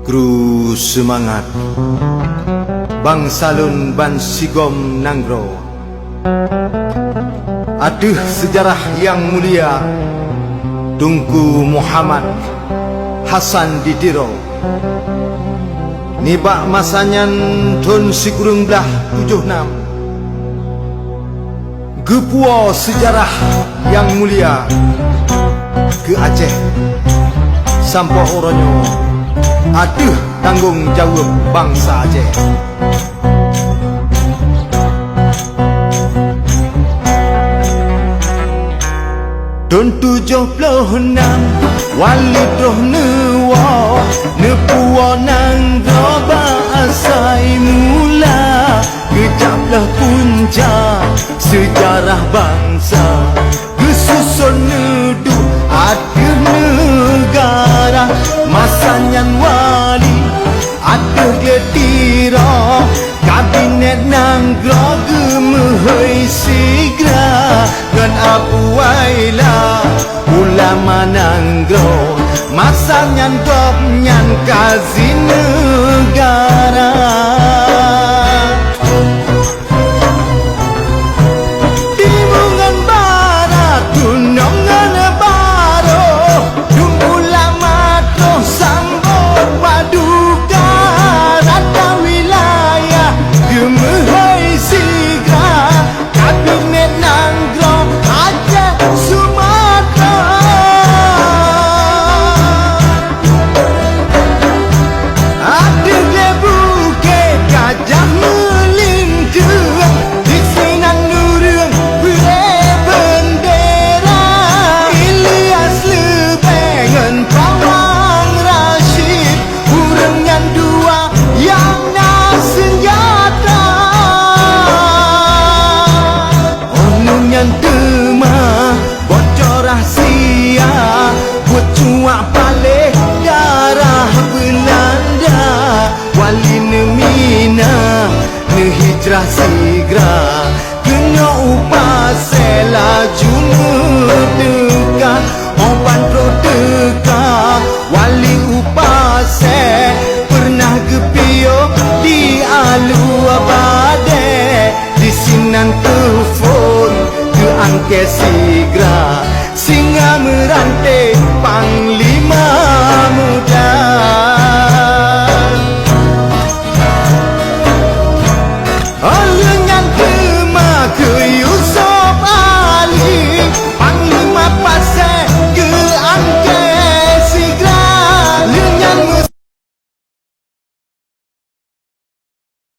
Kru semangat Bang Salun Ban Sigom Nanggro. Aduh sejarah yang mulia Tunku Muhammad Hasan Didiro. Nibak masanya Tun Sikurung belah 76. Gepua sejarah yang mulia ke Aceh sampai oronyo. Aduh tanggung jawab bangsa Aceh. Tahun 76 Walid roh newa Nepua nang roba asai mula. Kejaplah punca sejarah bangsa. Kesusun nedu ada negara. Masanyan wali ada gletira. Kabinet nanggro gemehoi sigra. Ngan Abu Waila ulama nanggro. Masanyan dobnyan kazi negara. Timungan barat tunongan baro. Dung ulama doh sambut paduka. Rata wilayah gemehoi sigra. Kabinet nanggro Aceh Sumatera. Ada lebuke gajah melingkar. Di sinan nurung bere bendera. Ilyas Lebengan Pawang Rashid. Urengan dua yang nasenjata. Onunyan demah bocor rahsia. Buat cuak balik darah Belanda. Wali nemina nehijrah sigra. Kena upah selaju merdeka. Oban prodeka wali upah se. Pernah gepio di alu abade. Di sinan telefon ke angkesi